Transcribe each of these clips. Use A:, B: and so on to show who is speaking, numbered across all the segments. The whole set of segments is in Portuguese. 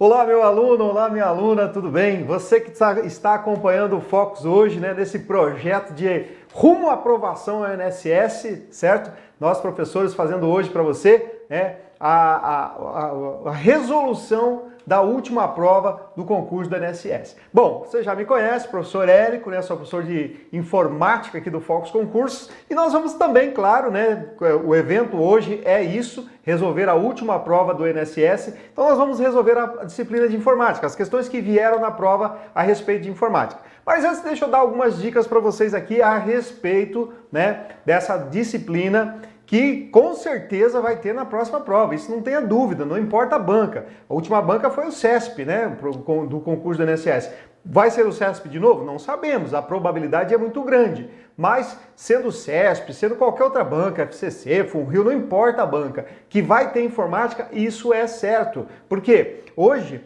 A: Olá, meu aluno, olá, minha aluna, tudo bem? Você que está acompanhando o Focus hoje, né, nesse projeto de rumo à aprovação ao INSS, certo? Nós, professores, fazendo hoje para você, né, a resolução da última prova do concurso do INSS. Bom, você já me conhece, professor Érico, né? Sou professor de informática aqui do Focus Concursos e nós vamos também, claro, né? O evento hoje é isso, resolver a última prova do INSS. Então nós vamos resolver a disciplina de informática, as questões que vieram na prova a respeito de informática. Mas antes deixa eu dar algumas dicas para vocês aqui a respeito, né, dessa disciplina que com certeza vai ter na próxima prova, isso não tenha dúvida, não importa a banca. A última banca foi o CESP, né, do concurso do INSS. Vai ser o CESP de novo? Não sabemos, a probabilidade é muito grande. Mas sendo o CESP, sendo qualquer outra banca, FCC, FUNRIO, não importa a banca, que vai ter informática, isso é certo. Porque hoje,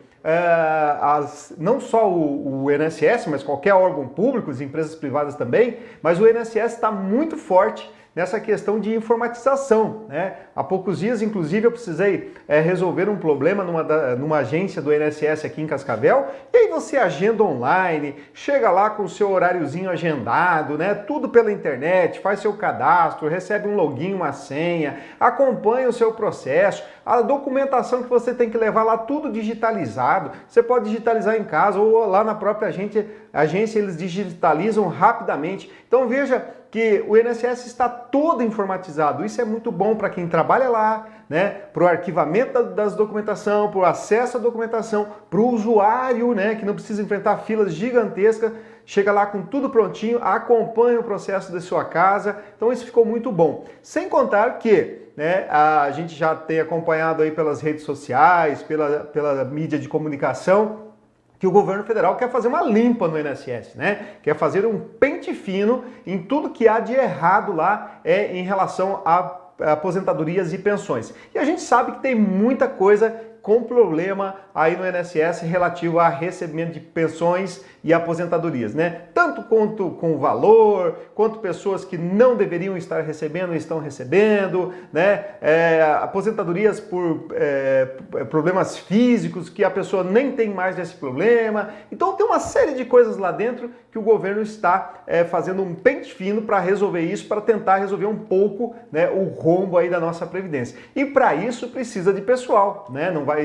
A: não só o INSS, mas qualquer órgão público, as empresas privadas também, mas o INSS está muito forte nessa questão de informatização, né? Há poucos dias, inclusive, eu precisei resolver um problema numa agência do INSS aqui em Cascavel, e aí você agenda online, chega lá com o seu horáriozinho agendado, né? Tudo pela internet, faz seu cadastro, recebe um login, uma senha, acompanha o seu processo, a documentação que você tem que levar lá, tudo digitalizado. Você pode digitalizar em casa ou lá na própria agência eles digitalizam rapidamente. Então veja que o INSS está todo informatizado. Isso é muito bom para quem trabalha lá, né? Para o arquivamento das documentação, para o acesso à documentação, para o usuário, né? Que não precisa enfrentar filas gigantescas, chega lá com tudo prontinho, acompanha o processo da sua casa. Então isso ficou muito bom. Sem contar que, né, a gente já tem acompanhado aí pelas redes sociais, pela mídia de comunicação, que o governo federal quer fazer uma limpa no INSS, né? Quer fazer um pente fino em tudo que há de errado lá em relação a aposentadorias e pensões. E a gente sabe que tem muita coisa com problema aí no INSS relativo a recebimento de pensões e aposentadorias, né? Tanto quanto com o valor, quanto pessoas que não deveriam estar recebendo e estão recebendo, né? Aposentadorias por problemas físicos que a pessoa nem tem mais esse problema. Então tem uma série de coisas lá dentro que o governo está fazendo um pente fino para resolver isso, para tentar resolver um pouco, né, o rombo aí da nossa Previdência. E para isso precisa de pessoal, né? Não vai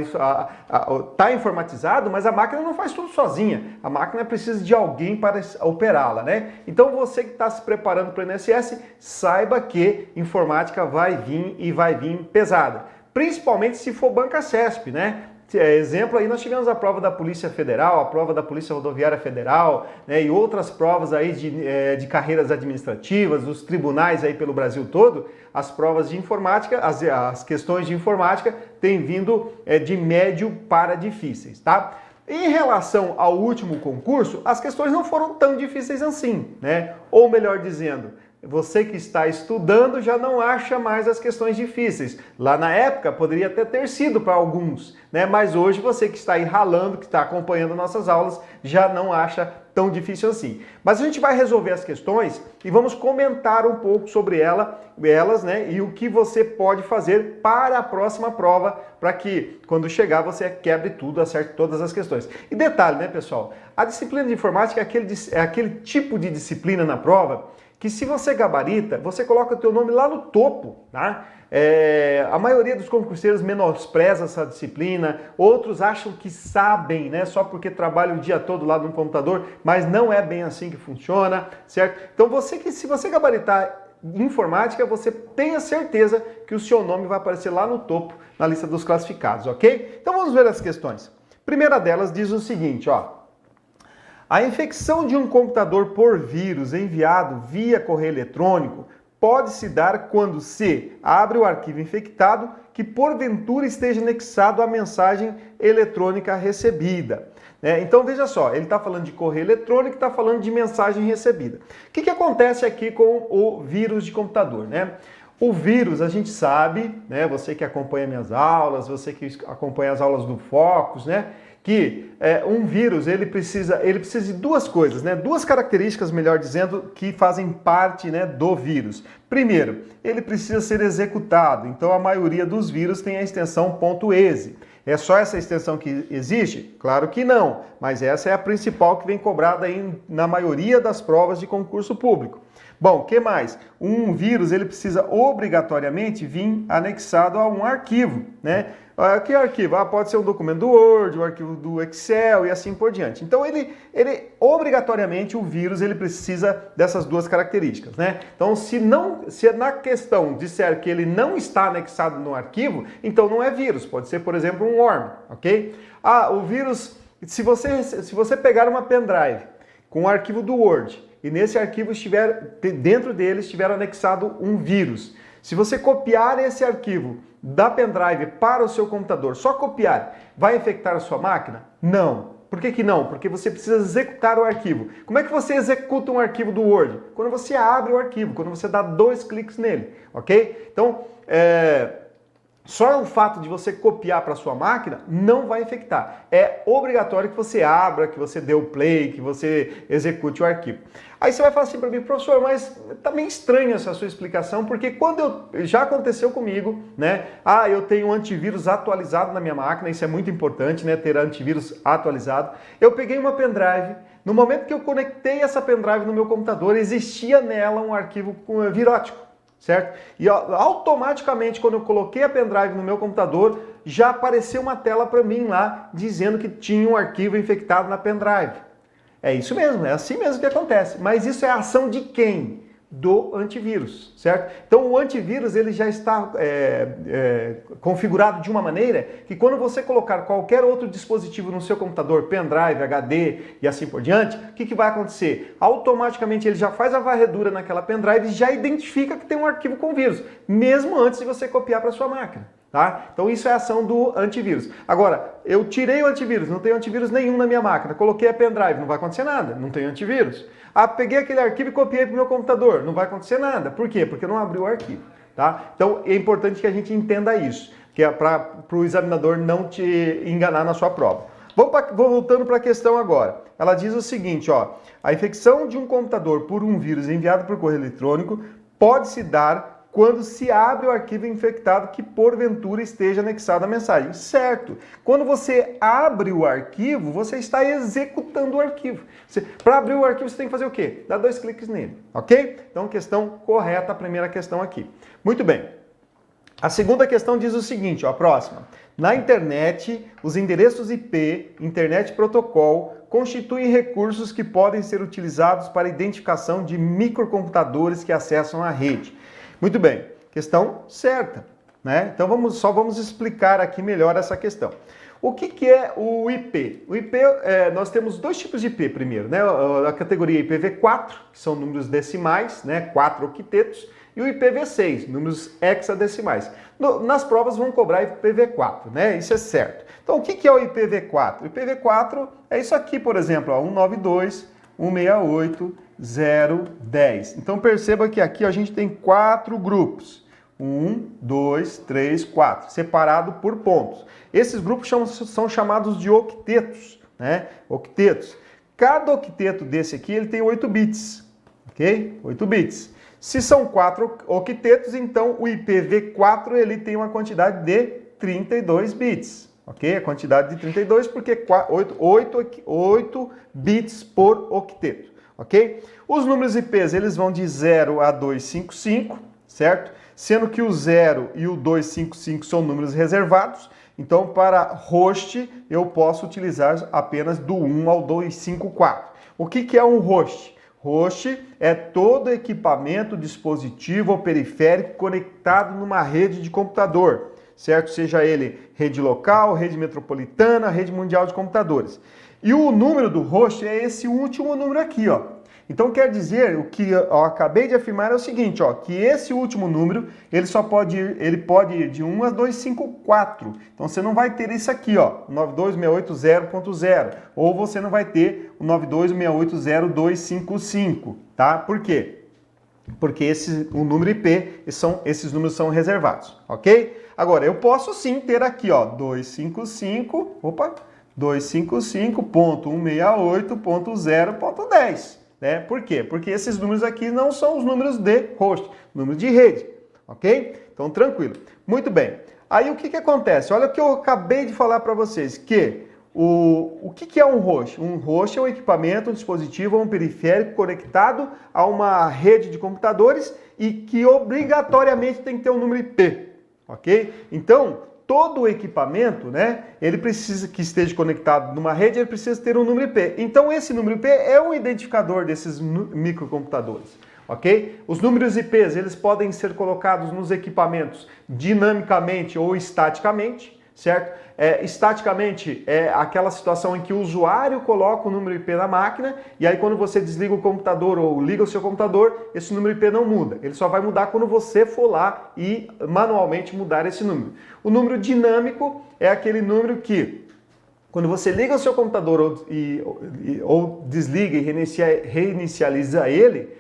A: tá informatizado, mas a máquina não faz tudo sozinha. A máquina precisa de alguém para operá-la, né? Então você que está se preparando para o INSS, saiba que informática vai vir e vai vir pesada. Principalmente se for banca CESP, né? Exemplo aí, nós tivemos a prova da Polícia Federal, a prova da Polícia Rodoviária Federal, né, e outras provas aí de carreiras administrativas, dos tribunais aí pelo Brasil todo. As provas de informática, as questões de informática têm vindo de médio para difíceis, tá? Em relação ao último concurso, as questões não foram tão difíceis assim, né? Ou melhor dizendo, você que está estudando já não acha mais as questões difíceis. Lá na época poderia até ter sido para alguns, né? Mas hoje você que está aí ralando, que está acompanhando nossas aulas, já não acha tão difícil assim. Mas a gente vai resolver as questões e vamos comentar um pouco sobre elas, né? E o que você pode fazer para a próxima prova, para que quando chegar você quebre tudo, acerte todas as questões. E detalhe, né, pessoal? A disciplina de informática é aquele tipo de disciplina na prova que se você gabarita, você coloca o teu nome lá no topo, tá? A maioria dos concurseiros menospreza essa disciplina, outros acham que sabem, né? Só porque trabalham o dia todo lá no computador, mas não é bem assim que funciona, certo? Então se você gabaritar informática, você tenha certeza que o seu nome vai aparecer lá no topo, na lista dos classificados, ok? Então vamos ver as questões. Primeira delas diz o seguinte, ó. A infecção de um computador por vírus enviado via correio eletrônico pode se dar quando se abre o arquivo infectado que porventura esteja anexado à mensagem eletrônica recebida. Então veja só, ele está falando de correio eletrônico e está falando de mensagem recebida. O que acontece aqui com o vírus de computador, né? O vírus, a gente sabe, né? Você que acompanha minhas aulas, você que acompanha as aulas do Focus, né? Que um vírus ele precisa de duas coisas, né? Duas características, melhor dizendo, que fazem parte, né, do vírus. Primeiro, ele precisa ser executado. Então a maioria dos vírus tem a extensão .exe. É só essa extensão que existe? Claro que não, mas essa é a principal que vem cobrada aí na maioria das provas de concurso público. Bom, o que mais? Um vírus, ele precisa obrigatoriamente vir anexado a um arquivo, né? Que arquivo? Pode ser um documento do Word, um arquivo do Excel e assim por diante. Então, ele obrigatoriamente, o vírus, ele precisa dessas duas características, né? Então, se na questão disser que ele não está anexado no arquivo, então não é vírus. Pode ser, por exemplo, um worm, ok? O vírus, se você pegar uma pendrive com o arquivo do Word e nesse arquivo dentro dele estiver anexado um vírus, se você copiar esse arquivo da pendrive para o seu computador, só copiar, vai infectar a sua máquina? Não. Por que não? Porque você precisa executar o arquivo. Como é que você executa um arquivo do Word? Quando você abre o arquivo, quando você dá 2 cliques nele, ok? Então, só o fato de você copiar para a sua máquina não vai infectar. É obrigatório que você abra, que você dê o play, que você execute o arquivo. Aí você vai falar assim para mim, professor, mas tá meio estranha essa sua explicação, porque já aconteceu comigo, né? Eu tenho um antivírus atualizado na minha máquina, isso é muito importante, né? Ter antivírus atualizado. Eu peguei uma pendrive, no momento que eu conectei essa pendrive no meu computador, existia nela um arquivo virótico. Certo? E automaticamente, quando eu coloquei a pendrive no meu computador, já apareceu uma tela para mim lá, dizendo que tinha um arquivo infectado na pendrive. É isso mesmo, é assim mesmo que acontece. Mas isso é a ação de quem? Do antivírus, certo? Então o antivírus ele já está configurado de uma maneira que quando você colocar qualquer outro dispositivo no seu computador, pendrive, HD e assim por diante, o que vai acontecer? Automaticamente ele já faz a varredura naquela pendrive e já identifica que tem um arquivo com vírus, mesmo antes de você copiar para sua máquina. Tá? Então isso é a ação do antivírus. Agora, eu tirei o antivírus, não tenho antivírus nenhum na minha máquina, coloquei a pendrive, não vai acontecer nada, não tem antivírus. Peguei aquele arquivo e copiei para o meu computador, não vai acontecer nada. Por quê? Porque eu não abri o arquivo. Tá? Então é importante que a gente entenda isso, que é para o examinador não te enganar na sua prova. Vou voltando para a questão agora. Ela diz o seguinte, a infecção de um computador por um vírus enviado por correio eletrônico pode se dar quando se abre o arquivo infectado que porventura esteja anexado à mensagem. Certo. Quando você abre o arquivo, você está executando o arquivo. Para abrir o arquivo, você tem que fazer o quê? Dar 2 cliques nele, ok? Então, questão correta, a primeira questão aqui. Muito bem. A segunda questão diz o seguinte, a próxima. Na internet, os endereços IP, Internet Protocol, constituem recursos que podem ser utilizados para identificação de microcomputadores que acessam a rede. Muito bem, questão certa, né? Então vamos explicar aqui melhor essa questão. O que é o IP? O IP, nós temos 2 tipos de IP primeiro, né? A categoria IPv4, que são números decimais, né? 4 octetos, e o IPv6, números hexadecimais. Nas provas vão cobrar IPv4, né? Isso é certo. Então o que é o IPv4? O IPv4 é isso aqui, por exemplo, 192.168.0.10. Então perceba que aqui a gente tem 4 grupos. 1, 2, 3, 4, separado por pontos. Esses grupos são chamados de octetos, né? Octetos. Cada octeto desse aqui ele tem 8 bits, ok? 8 bits. Se são 4 octetos, então o IPv4 ele tem uma quantidade de 32 bits. Ok? A quantidade de 32 porque 8 bits por octeto. Ok? Os números IPs eles vão de 0 a 255, certo? Sendo que o 0 e o 255 são números reservados. Então, para host, eu posso utilizar apenas do 1 ao 254. O que é um host? Host é todo equipamento, dispositivo ou periférico conectado numa rede de computador, certo? Seja ele rede local, rede metropolitana, rede mundial de computadores. E o número do host é esse último número aqui, ó. Então quer dizer, o que eu acabei de afirmar é o seguinte, ó, que esse último número, ele pode ir de 1 a 254. Então você não vai ter isso aqui, ó, 92680.0, ou você não vai ter o 92680.255, tá? Por quê? Porque o número IP, esses números são reservados, ok? Agora, eu posso sim ter aqui, ó, 255.168.0.10. Né? Por quê? Porque esses números aqui não são os números de host, números de rede, ok? Então, tranquilo. Muito bem. aí o que acontece? Olha o que eu acabei de falar para vocês, que o que é um host? Um host é um equipamento, um dispositivo ou um periférico conectado a uma rede de computadores e que obrigatoriamente tem que ter um número IP, ok? Então, todo equipamento, né, ele precisa que esteja conectado numa rede, ele precisa ter um número IP. Então, esse número IP é um identificador desses microcomputadores. Ok? Os números IPs, eles podem ser colocados nos equipamentos dinamicamente ou estaticamente, certo? Estaticamente é aquela situação em que o usuário coloca o número IP na máquina e aí quando você desliga o computador ou liga o seu computador, esse número IP não muda. Ele só vai mudar quando você for lá e manualmente mudar esse número. O número dinâmico é aquele número que quando você liga o seu computador ou desliga e reinicializa ele,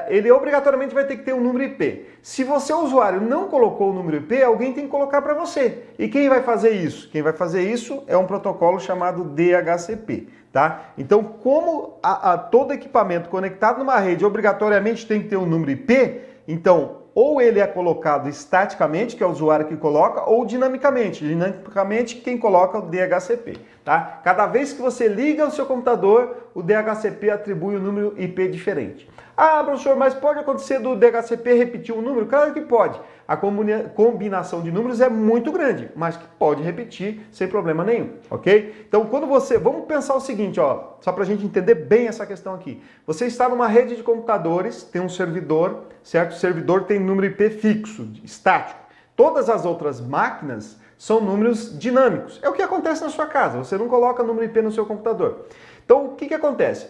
A: ele obrigatoriamente vai ter que ter um número IP. Se você, usuário, não colocou o número IP, alguém tem que colocar para você. E quem vai fazer isso? Quem vai fazer isso é um protocolo chamado DHCP. Tá? Então, como todo equipamento conectado numa rede obrigatoriamente tem que ter um número IP, então ou ele é colocado estaticamente, que é o usuário que coloca, ou dinamicamente. Dinamicamente, quem coloca é o DHCP. Tá? Cada vez que você liga o seu computador, o DHCP atribui um número IP diferente. Ah, professor, mas pode acontecer do DHCP repetir um número? Claro que pode. A combinação de números é muito grande, mas que pode repetir sem problema nenhum, ok? Então, quando você... Vamos pensar o seguinte, ó, só para a gente entender bem essa questão aqui. Você está numa rede de computadores, tem um servidor, certo? O servidor tem número IP fixo, estático. Todas as outras máquinas são números dinâmicos. É o que acontece na sua casa, você não coloca número IP no seu computador. Então, o que acontece?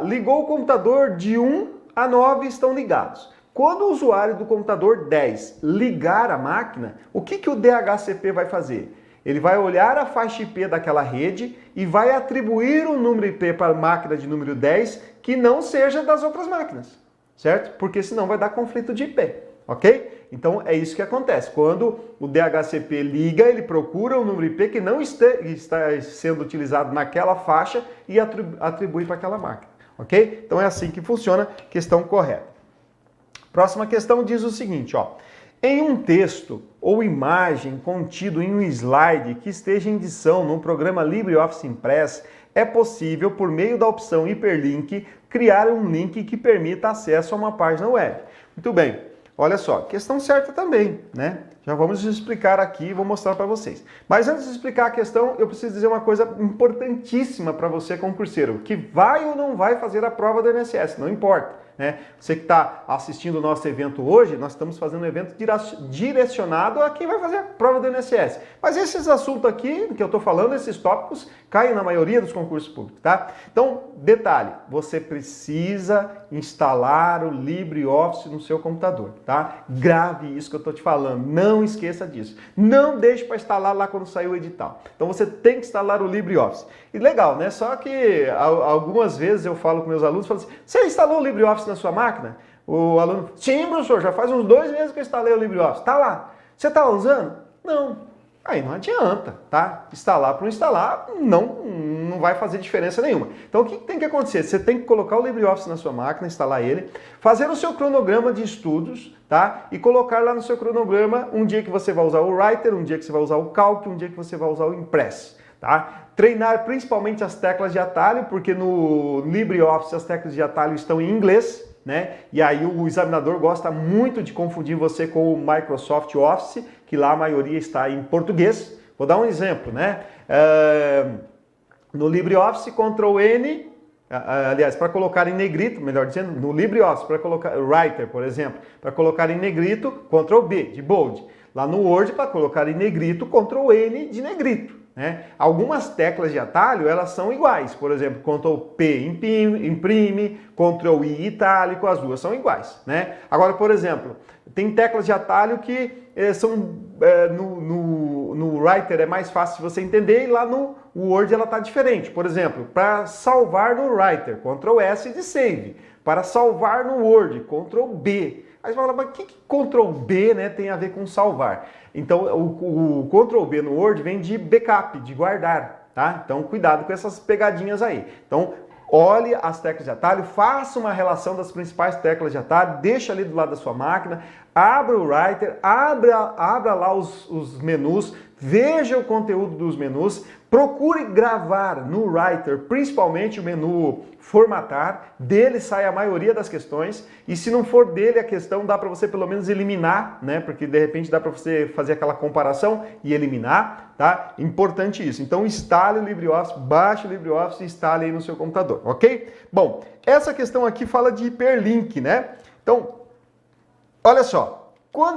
A: Ligou o computador de 1 a 9 estão ligados. Quando o usuário do computador 10 ligar a máquina, o que o DHCP vai fazer? Ele vai olhar a faixa IP daquela rede e vai atribuir um número IP para a máquina de número 10 que não seja das outras máquinas, certo? Porque senão vai dar conflito de IP, ok? Então é isso que acontece. Quando o DHCP liga, ele procura um número IP que não está sendo utilizado naquela faixa e atribui para aquela máquina. Ok? Então é assim que funciona, questão correta. Próxima questão diz o seguinte, ó. Em um texto ou imagem contido em um slide que esteja em edição num programa LibreOffice Impress, é possível, por meio da opção Hiperlink, criar um link que permita acesso a uma página web. Muito bem, olha só, questão certa também, né? Já vamos explicar aqui e vou mostrar para vocês. Mas antes de explicar a questão, eu preciso dizer uma coisa importantíssima para você, concurseiro, que vai ou não vai fazer a prova do INSS, não importa. Né? Você que está assistindo o nosso evento hoje, nós estamos fazendo um evento direcionado a quem vai fazer a prova do INSS. Mas esses assuntos aqui, que eu estou falando, esses tópicos, caem na maioria dos concursos públicos, tá? Então, detalhe, você precisa instalar o LibreOffice no seu computador, tá? Grave isso que eu estou te falando, não esqueça disso. Não deixe para instalar lá quando sair o edital. Então, você tem que instalar o LibreOffice. E legal, né? Só que algumas vezes eu falo com meus alunos, falo assim, você instalou o LibreOffice na sua máquina? O aluno, sim, professor, já faz uns 2 meses que eu instalei o LibreOffice. Tá lá. Você está usando? Não. Aí não adianta, tá? Instalar por instalar não vai fazer diferença nenhuma. Então o que tem que acontecer? Você tem que colocar o LibreOffice na sua máquina, instalar ele, fazer o seu cronograma de estudos, tá? E colocar lá no seu cronograma um dia que você vai usar o Writer, um dia que você vai usar o Calc, um dia que você vai usar o Impress, tá? Treinar principalmente as teclas de atalho, porque no LibreOffice as teclas de atalho estão em inglês, né? E aí o examinador gosta muito de confundir você com o Microsoft Office, que lá a maioria está em português. Vou dar um exemplo, né? No LibreOffice, Ctrl N, aliás, para colocar em negrito, melhor dizendo, no LibreOffice, para colocar Writer, por exemplo, para colocar em negrito, Ctrl B, de bold. Lá no Word, para colocar em negrito, Ctrl N, de negrito. Né? Algumas teclas de atalho, elas são iguais. Por exemplo, Ctrl P imprime, Ctrl I itálico, as duas são iguais. Né? Agora, por exemplo, tem teclas de atalho que são no Writer é mais fácil de você entender e lá no Word ela está diferente. Por exemplo, para salvar no Writer, Ctrl S de save. Para salvar no Word, Ctrl B. Aí você fala, mas o que Ctrl B, né, tem a ver com salvar? Então, o Ctrl B no Word vem de backup, de guardar, tá? Então, cuidado com essas pegadinhas aí. Então, olhe as teclas de atalho, faça uma relação das principais teclas de atalho, deixa ali do lado da sua máquina, abra o Writer, abra lá os menus, veja o conteúdo dos menus, procure gravar no Writer, principalmente o menu formatar, dele sai a maioria das questões, e se não for dele a questão, dá para você pelo menos eliminar, né? Porque de repente dá para você fazer aquela comparação e eliminar, tá? Importante isso. Então instale o LibreOffice, baixe o LibreOffice e instale aí no seu computador, ok? Bom, essa questão aqui fala de hiperlink, né? Então, olha só.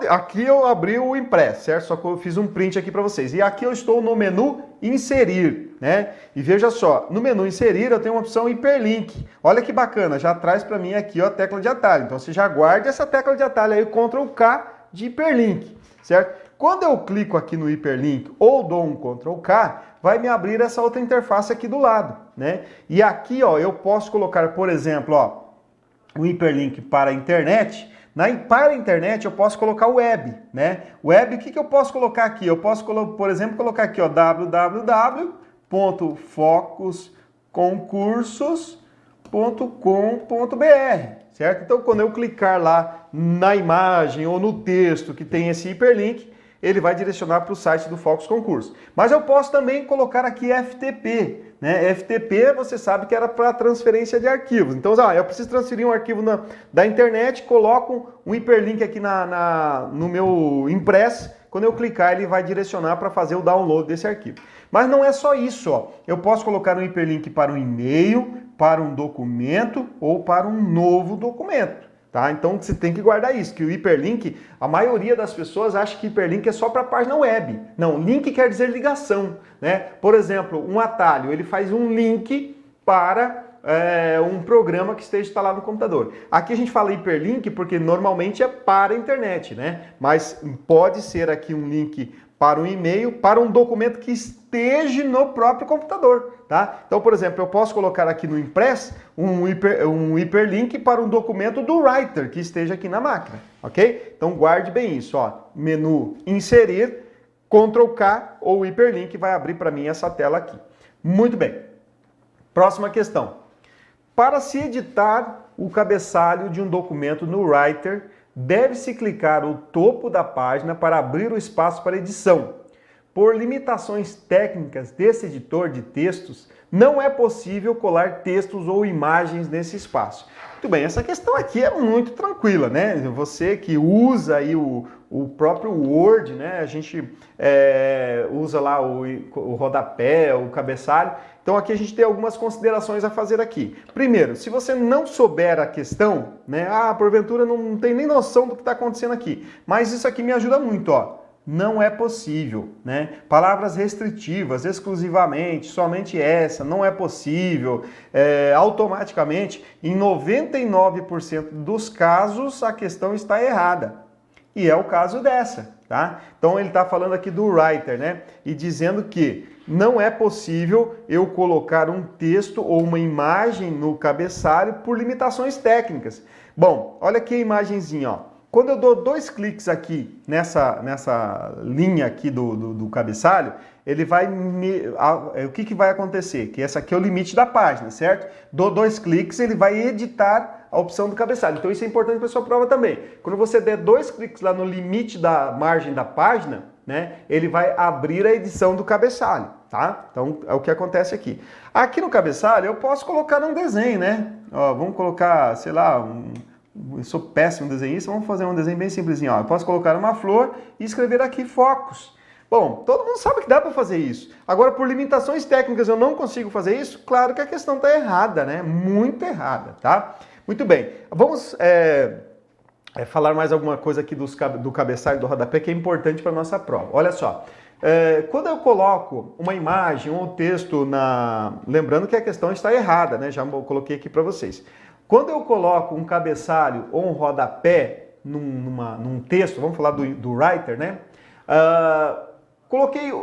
A: Aqui eu abri o Impress, certo? Só que eu fiz um print aqui para vocês. E aqui eu estou no menu Inserir, né? E veja só, no menu Inserir eu tenho uma opção Hiperlink. Olha que bacana, já traz para mim aqui ó, a tecla de atalho. Então você já guarda essa tecla de atalho aí, Ctrl K de Hiperlink, certo? Quando eu clico aqui no Hiperlink ou dou um Ctrl K, vai me abrir essa outra interface aqui do lado, né? E aqui ó, eu posso colocar, por exemplo, ó, um Hiperlink para a internet. Para a internet eu posso colocar o web, né? Web, o que eu posso colocar aqui? Eu posso, por exemplo, colocar aqui, ó, www.focusconcursos.com.br, certo? Então, quando eu clicar lá na imagem ou no texto que tem esse hiperlink, ele vai direcionar para o site do Focus Concurso. Mas eu posso também colocar aqui FTP, né? FTP você sabe que era para transferência de arquivos. Então, eu preciso transferir um arquivo da internet, coloco um hiperlink aqui no meu Impress. Quando eu clicar, ele vai direcionar para fazer o download desse arquivo. Mas não é só isso, ó. Eu posso colocar um hiperlink para um e-mail, para um documento ou para um novo documento. Tá? Então você tem que guardar isso, que o hiperlink, a maioria das pessoas acha que hiperlink é só para a página web. Não, link quer dizer ligação, né? Por exemplo, um atalho, ele faz um link para um programa que esteja instalado no computador. Aqui a gente fala hiperlink porque normalmente é para a internet, né? Mas pode ser aqui um link para um e-mail, para um documento que esteja no próprio computador, tá? Então, por exemplo, eu posso colocar aqui no Impress um hiperlink para um documento do Writer que esteja aqui na máquina, ok? Então, guarde bem isso, ó. Menu Inserir, Ctrl K ou hiperlink vai abrir para mim essa tela aqui. Muito bem. Próxima questão. Para se editar o cabeçalho de um documento no Writer, deve-se clicar o topo da página para abrir o espaço para edição. Por limitações técnicas desse editor de textos, não é possível colar textos ou imagens nesse espaço. Muito bem, essa questão aqui é muito tranquila, né? Você que usa aí o próprio Word, né? A gente usa lá o rodapé, o cabeçalho. Então aqui a gente tem algumas considerações a fazer aqui. Primeiro, se você não souber a questão, né? Porventura não tem nem noção do que está acontecendo aqui. Mas isso aqui me ajuda muito, ó. Não é possível, né? Palavras restritivas, exclusivamente, somente essa, não é possível. Automaticamente, em 99% dos casos, a questão está errada. E é o caso dessa, tá? Então ele está falando aqui do Writer, né? E dizendo que não é possível eu colocar um texto ou uma imagem no cabeçalho por limitações técnicas. Bom, olha aqui a imagenzinha, ó. Quando eu dou 2 cliques aqui nessa linha aqui do cabeçalho, ele vai o que vai acontecer? Que essa aqui é o limite da página, certo? Dou 2 cliques, ele vai editar a opção do cabeçalho. Então isso é importante para a sua prova também. Quando você der 2 cliques lá no limite da margem da página, né, ele vai abrir a edição do cabeçalho, tá? Então é o que acontece aqui. Aqui no cabeçalho eu posso colocar um desenho, né? Ó, vamos colocar, sei lá, eu sou péssimo desenhista, vamos fazer um desenho bem simplesinho. Ó. Eu posso colocar uma flor e escrever aqui Focus. Bom, todo mundo sabe que dá para fazer isso. Agora, por limitações técnicas, eu não consigo fazer isso? Claro que a questão está errada, né? Muito errada, tá? Muito bem. Vamos falar mais alguma coisa aqui do cabeçalho do rodapé que é importante para a nossa prova. Olha só. Quando eu coloco uma imagem ou um texto lembrando que a questão está errada, né? Já coloquei aqui para vocês. Quando eu coloco um cabeçalho ou um rodapé num texto, vamos falar do Writer, né?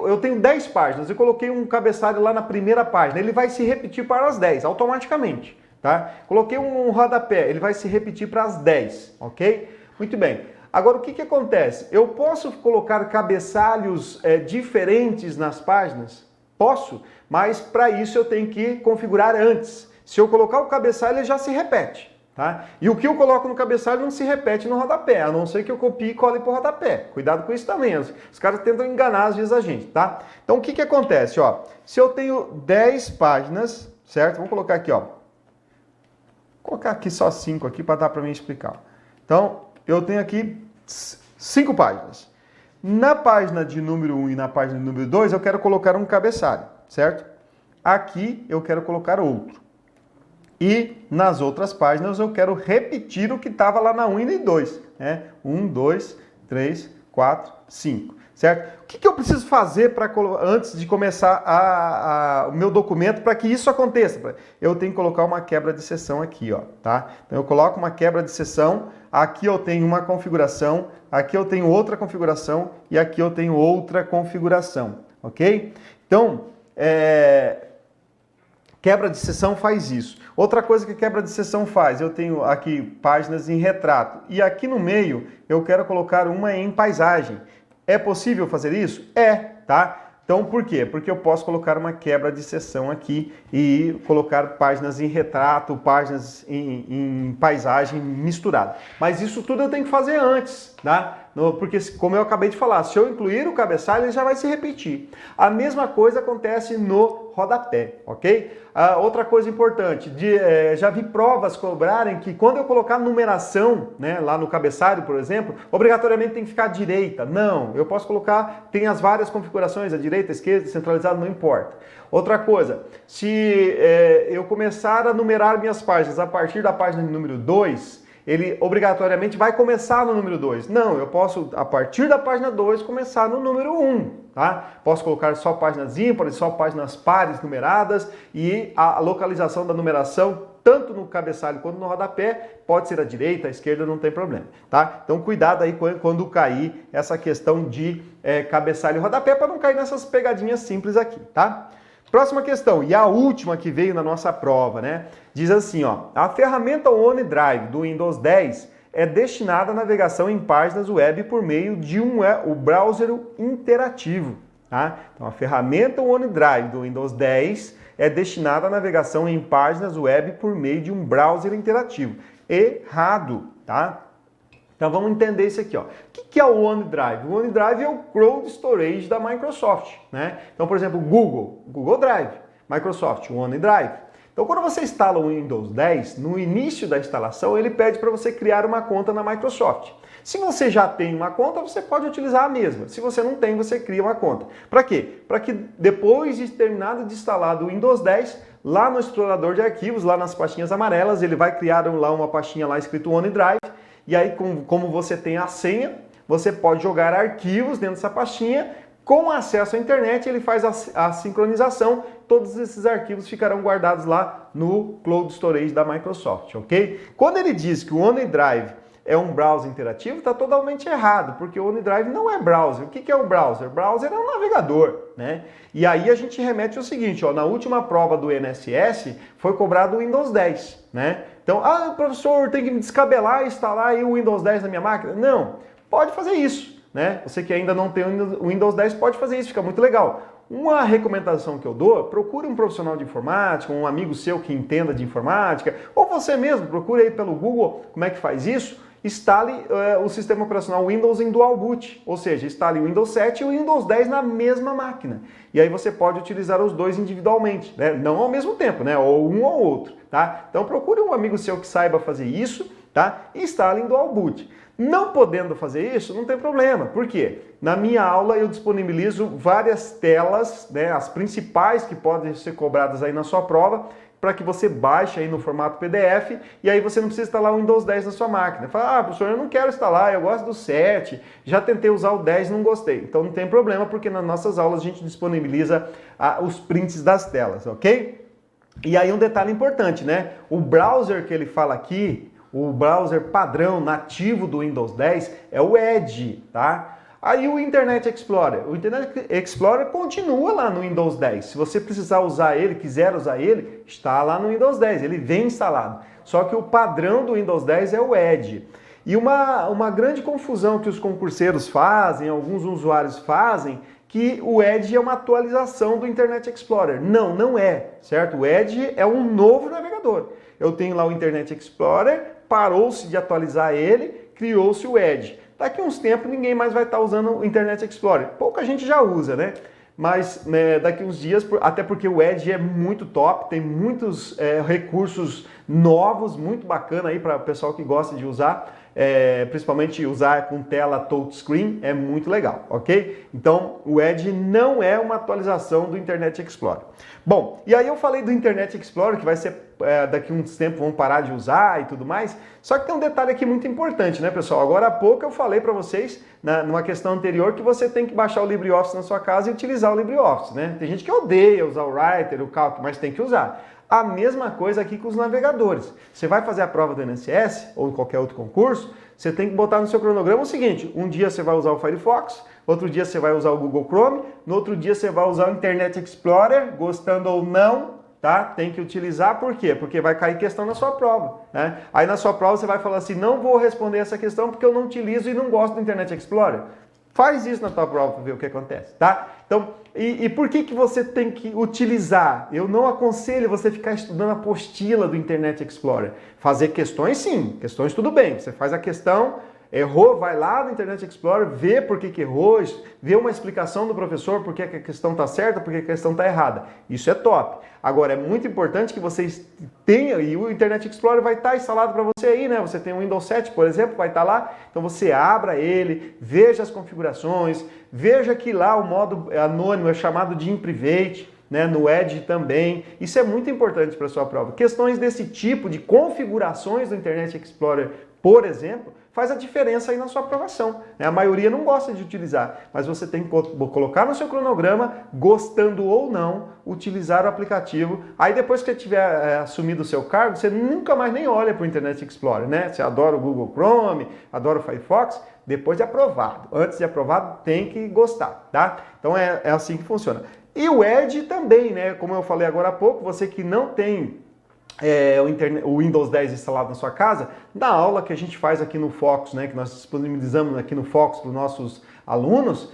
A: Eu tenho 10 páginas, eu coloquei um cabeçalho lá na primeira página, ele vai se repetir para as 10, automaticamente, tá? Coloquei um rodapé, ele vai se repetir para as 10, ok? Muito bem. Agora, o que acontece? Eu posso colocar cabeçalhos diferentes nas páginas? Posso, mas para isso eu tenho que configurar antes. Se eu colocar o cabeçalho, ele já se repete. Tá? E o que eu coloco no cabeçalho não se repete no rodapé, a não ser que eu copie e cole para o rodapé. Cuidado com isso também, os caras tentam enganar às vezes a gente, tá? Então o que acontece, ó? Se eu tenho 10 páginas, certo? Vamos colocar aqui, ó. Vou colocar aqui só 5 aqui para dar para mim explicar. Então, eu tenho aqui 5 páginas. Na página de número 1 e na página de número 2, eu quero colocar um cabeçalho, certo? Aqui eu quero colocar outro. E nas outras páginas eu quero repetir o que estava lá na 1 e na 2. Né? 1, 2, 3, 4, 5. Certo? O que eu preciso fazer antes de começar o meu documento para que isso aconteça? Eu tenho que colocar uma quebra de seção aqui, ó, tá? Então eu coloco uma quebra de seção, aqui eu tenho uma configuração, aqui eu tenho outra configuração e aqui eu tenho outra configuração, ok? Então, quebra de seção faz isso. Outra coisa que quebra de seção faz, eu tenho aqui páginas em retrato e aqui no meio eu quero colocar uma em paisagem. É possível fazer isso? É, tá? Então por quê? Porque eu posso colocar uma quebra de seção aqui e colocar páginas em retrato, páginas em paisagem misturada. Mas isso tudo eu tenho que fazer antes, tá? Porque, como eu acabei de falar, se eu incluir o cabeçalho, ele já vai se repetir. A mesma coisa acontece no rodapé, ok? Outra coisa importante, já vi provas cobrarem que quando eu colocar numeração, né, lá no cabeçalho, por exemplo, obrigatoriamente tem que ficar à direita. Não, eu posso colocar, tem as várias configurações, a direita, a esquerda, centralizado, não importa. Outra coisa, se eu começar a numerar minhas páginas a partir da página número 2, ele obrigatoriamente vai começar no número 2. Não, eu posso, a partir da página 2, começar no número 1. Tá? Posso colocar só páginas ímpares, só páginas pares numeradas e a localização da numeração, tanto no cabeçalho quanto no rodapé, pode ser à direita, à esquerda, não tem problema. Tá? Então cuidado aí quando cair essa questão de cabeçalho e rodapé, para não cair nessas pegadinhas simples aqui. Tá? Próxima questão, e a última que veio na nossa prova, né? Diz assim, ó, a ferramenta OneDrive do Windows 10 é destinada à navegação em páginas web por meio de o browser interativo. Tá? Então, a ferramenta OneDrive do Windows 10 é destinada à navegação em páginas web por meio de um browser interativo. Errado, tá? Então vamos entender isso aqui, ó. O que é o OneDrive? O OneDrive é o Cloud Storage da Microsoft, né? Então, por exemplo, Google Drive, Microsoft, OneDrive. Então, quando você instala o Windows 10, no início da instalação, ele pede para você criar uma conta na Microsoft. Se você já tem uma conta, você pode utilizar a mesma. Se você não tem, você cria uma conta. Para quê? Para que depois de terminado de instalar o Windows 10, lá no explorador de arquivos, lá nas pastinhas amarelas, ele vai criar lá uma pastinha lá escrito OneDrive. E aí, como você tem a senha, você pode jogar arquivos dentro dessa pastinha. Com acesso à internet, ele faz a sincronização. Todos esses arquivos ficarão guardados lá no Cloud Storage da Microsoft, ok? Quando ele diz que o OneDrive é um browser interativo, está totalmente errado, porque o OneDrive não é browser. O que é um browser? Browser é um navegador, né? E aí a gente remete ao seguinte, ó, na última prova do INSS foi cobrado o Windows 10, né? Então, professor, tem que me descabelar e instalar aí o Windows 10 na minha máquina? Não, pode fazer isso, né? Você que ainda não tem o Windows 10 pode fazer isso, fica muito legal. Uma recomendação que eu dou, procure um profissional de informática, um amigo seu que entenda de informática, ou você mesmo, procure aí pelo Google como é que faz isso. Instale o sistema operacional Windows em Dual Boot, ou seja, instale o Windows 7 e o Windows 10 na mesma máquina. E aí você pode utilizar os dois individualmente, né? Não ao mesmo tempo, né? Ou um ou outro, tá? Então procure um amigo seu que saiba fazer isso, tá? E instale em Dual Boot. Não podendo fazer isso, não tem problema. Por quê? Na minha aula eu disponibilizo várias telas, né? As principais que podem ser cobradas aí na sua prova, para que você baixe aí no formato PDF e aí você não precisa instalar o Windows 10 na sua máquina. Fala, professor, eu não quero instalar, eu gosto do 7, já tentei usar o 10 e não gostei. Então não tem problema, porque nas nossas aulas a gente disponibiliza os prints das telas, ok? E aí um detalhe importante, né? O browser que ele fala aqui, o browser padrão nativo do Windows 10 é o Edge, tá? Aí o Internet Explorer. O Internet Explorer continua lá no Windows 10. Se você precisar usar ele, quiser usar ele, está lá no Windows 10. Ele vem instalado. Só que o padrão do Windows 10 é o Edge. E uma grande confusão que os concurseiros fazem, alguns usuários fazem, que o Edge é uma atualização do Internet Explorer. Não, não é, certo? O Edge é um novo navegador. Eu tenho lá o Internet Explorer, parou-se de atualizar ele, criou-se o Edge. Daqui a uns tempos ninguém mais vai estar usando o Internet Explorer. Pouca gente já usa, né? Mas daqui a uns dias, até porque o Edge é muito top, tem muitos recursos novos, muito bacana aí para o pessoal que gosta de usar. Principalmente usar com tela touchscreen é muito legal, ok? Então o Edge não é uma atualização do Internet Explorer. Bom, e aí eu falei do Internet Explorer que vai ser daqui a uns tempos vão parar de usar e tudo mais, só que tem um detalhe aqui muito importante, né, pessoal? Agora há pouco eu falei para vocês, numa questão anterior, que você tem que baixar o LibreOffice na sua casa e utilizar o LibreOffice, né? Tem gente que odeia usar o Writer, o Calc, mas tem que usar. A mesma coisa aqui com os navegadores. Você vai fazer a prova do INSS ou qualquer outro concurso, você tem que botar no seu cronograma o seguinte: um dia você vai usar o Firefox, outro dia você vai usar o Google Chrome, no outro dia você vai usar o Internet Explorer, gostando ou não, tá? Tem que utilizar, por quê? Porque vai cair questão na sua prova, né? Aí na sua prova você vai falar assim: não vou responder essa questão porque eu não utilizo e não gosto do Internet Explorer. Faz isso na tua prova para ver o que acontece, tá? Então, e por que você tem que utilizar? Eu não aconselho você ficar estudando a apostila do Internet Explorer. Fazer questões, sim. Questões, tudo bem. Você faz a questão, errou, vai lá no Internet Explorer, vê por que errou, vê uma explicação do professor por que a questão está certa, por que a questão está errada. Isso é top. Agora, é muito importante que vocês tenham, e o Internet Explorer vai estar instalado para você aí, né? Você tem o Windows 7, por exemplo, vai estar lá. Então você abra ele, veja as configurações, veja que lá o modo anônimo é chamado de in-private, né? No Edge também. Isso é muito importante para a sua prova. Questões desse tipo, de configurações do Internet Explorer, por exemplo, faz a diferença aí na sua aprovação. A maioria não gosta de utilizar, mas você tem que colocar no seu cronograma, gostando ou não, utilizar o aplicativo. Aí depois que você tiver assumido o seu cargo, você nunca mais nem olha para o Internet Explorer, né? Você adora o Google Chrome, adora o Firefox, depois de aprovado. Antes de aprovado, tem que gostar, tá? Então é assim que funciona. E o Edge também, né? Como eu falei agora há pouco, você que não tem o Windows 10 instalado na sua casa, na aula que a gente faz aqui no Focus, né, que nós disponibilizamos aqui no Focus para os nossos alunos,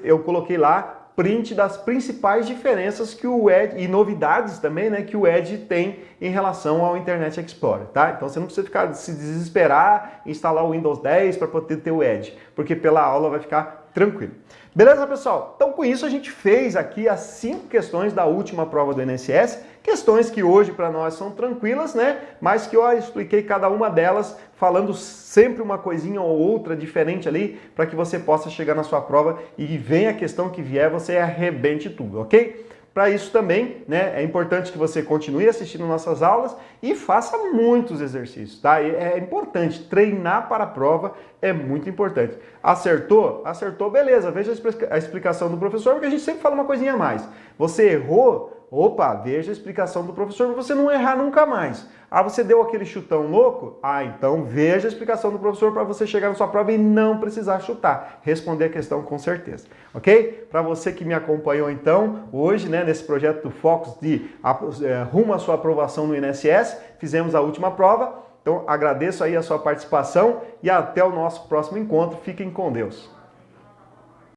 A: eu coloquei lá print das principais diferenças que o Edge, e novidades também, né, que o Edge tem em relação ao Internet Explorer, tá? Então você não precisa se desesperar, instalar o Windows 10 para poder ter o Edge, porque pela aula vai ficar tranquilo. Beleza, pessoal? Então com isso a gente fez aqui as 5 questões da última prova do INSS, questões que hoje para nós são tranquilas, né? Mas que eu expliquei cada uma delas, falando sempre uma coisinha ou outra diferente ali, para que você possa chegar na sua prova e venha a questão que vier, você arrebente tudo, ok? Para isso também, né, é importante que você continue assistindo nossas aulas e faça muitos exercícios, tá? É importante, treinar para a prova é muito importante. Acertou? Acertou, beleza, veja a explicação do professor, porque a gente sempre fala uma coisinha a mais. Você errou? Opa, veja a explicação do professor para você não errar nunca mais. Ah, você deu aquele chutão louco? Ah, então veja a explicação do professor para você chegar na sua prova e não precisar chutar. Responder a questão com certeza, ok? Para você que me acompanhou então, hoje, né, nesse projeto do Focus de rumo à sua aprovação no INSS, fizemos a última prova. Então agradeço aí a sua participação e até o nosso próximo encontro. Fiquem com Deus.